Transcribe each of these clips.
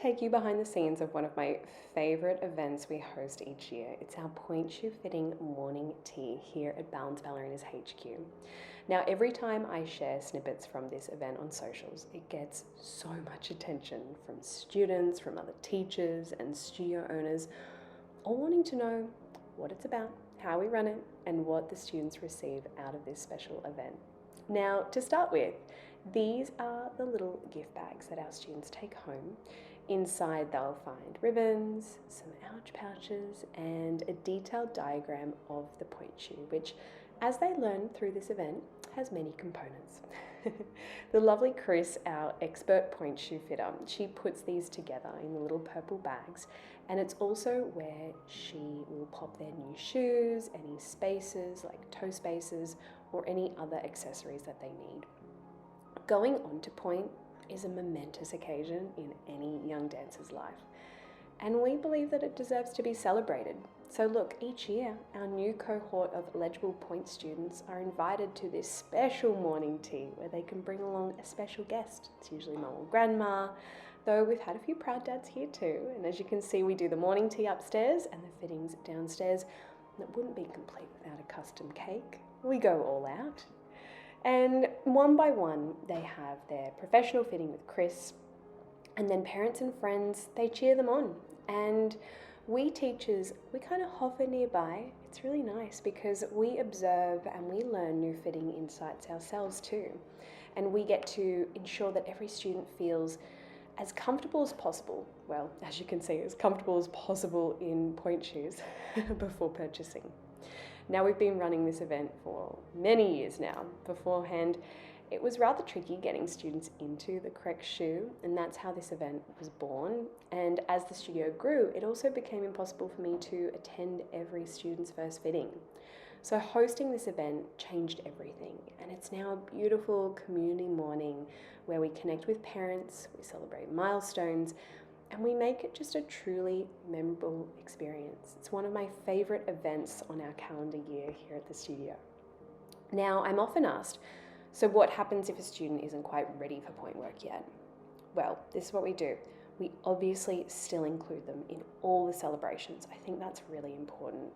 take you behind the scenes of one of my favorite events we host each year. It's our Pointe Shoe Fitting morning tea here at Balanced Ballerinas HQ. Now, every time I share snippets from this event on socials, it gets so much attention from students, from other teachers and studio owners, all wanting to know what it's about, how we run it, and what the students receive out of this special event. Now, to start with, these are the little gift bags that our students take home. Inside they'll find ribbons, some ouch pouches, and a detailed diagram of the pointe shoe, which, as they learn through this event, has many components. The lovely Chris, our expert pointe shoe fitter, she puts these together in the little purple bags, and it's also where she will pop their new shoes, any spaces like toe spaces, or any other accessories that they need. Going on to pointe is a momentous occasion in any young dancer's life, and we believe that it deserves to be celebrated. So look, each year our new cohort of eligible pointe students are invited to this special morning tea where they can bring along a special guest. It's usually mum or grandma, though we've had a few proud dads here too, and as you can see, we do the morning tea upstairs and the fittings downstairs. It wouldn't be complete without a custom cake. We go all out. And one by one, they have their professional fitting with Chris, and then parents and friends, they cheer them on. And we teachers, we kind of hover nearby. It's really nice because we observe and we learn new fitting insights ourselves too. And we get to ensure that every student feels as comfortable as possible. Well, as you can see, as comfortable as possible in pointe shoes before purchasing. Now, we've been running this event for many years now. Beforehand, it was rather tricky getting students into the correct shoe, and that's how this event was born. And as the studio grew, it also became impossible for me to attend every student's first fitting. So hosting this event changed everything, and it's now a beautiful community morning where we connect with parents, we celebrate milestones, and we make it just a truly memorable experience. It's one of my favorite events on our calendar year here at the studio. Now, I'm often asked, so what happens if a student isn't quite ready for pointe work yet? Well, this is what we do. We obviously still include them in all the celebrations. I think that's really important.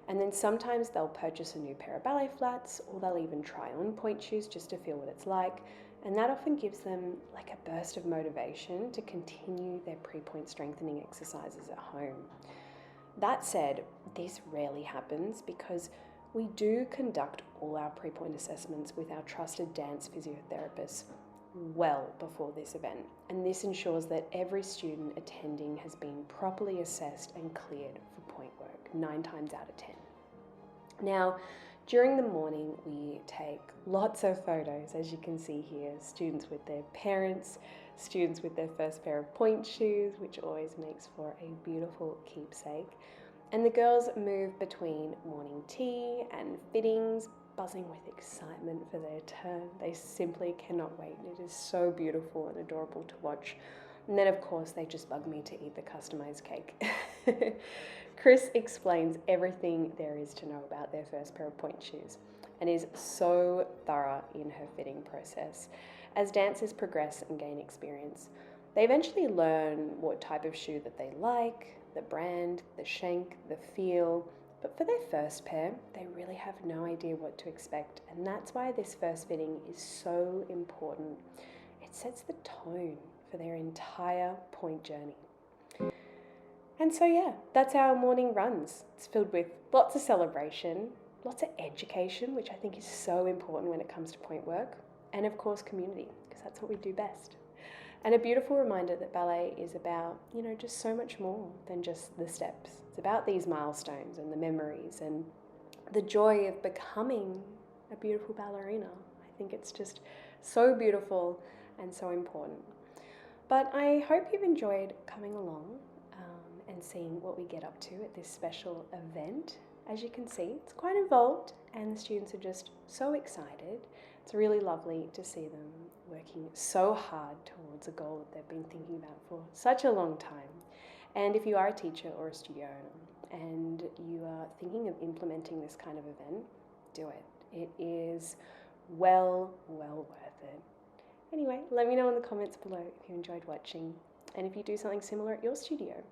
And then sometimes they'll purchase a new pair of ballet flats, or they'll even try on pointe shoes just to feel what it's like. And that often gives them like a burst of motivation to continue their pre-pointe strengthening exercises at home. That said, this rarely happens because we do conduct all our pre-pointe assessments with our trusted dance physiotherapists well before this event. And this ensures that every student attending has been properly assessed and cleared for pointe work 9 times out of 10. Now, during the morning, we take lots of photos, as you can see here, students with their parents, students with their first pair of pointe shoes, which always makes for a beautiful keepsake. And the girls move between morning tea and fittings, buzzing with excitement for their turn. They simply cannot wait. It is so beautiful and adorable to watch. And then, of course, they just bug me to eat the customized cake. Chris explains everything there is to know about their first pair of pointe shoes and is so thorough in her fitting process. As dancers progress and gain experience, they eventually learn what type of shoe that they like, the brand, the shank, the feel. But for their first pair, they really have no idea what to expect. And that's why this first fitting is so important. It sets the tone for their entire pointe journey. And so yeah, that's how our morning runs. It's filled with lots of celebration, lots of education, which I think is so important when it comes to pointe work, and of course community, because that's what we do best. And a beautiful reminder that ballet is about, just so much more than just the steps. It's about these milestones and the memories and the joy of becoming a beautiful ballerina. I think it's just so beautiful and so important. But I hope you've enjoyed coming along and seeing what we get up to at this special event. As you can see, it's quite involved and the students are just so excited. It's really lovely to see them working so hard towards a goal that they've been thinking about for such a long time. And if you are a teacher or a studio owner and you are thinking of implementing this kind of event, do it. It is well worth it. Anyway, let me know in the comments below if you enjoyed watching. and if you do something similar at your studio.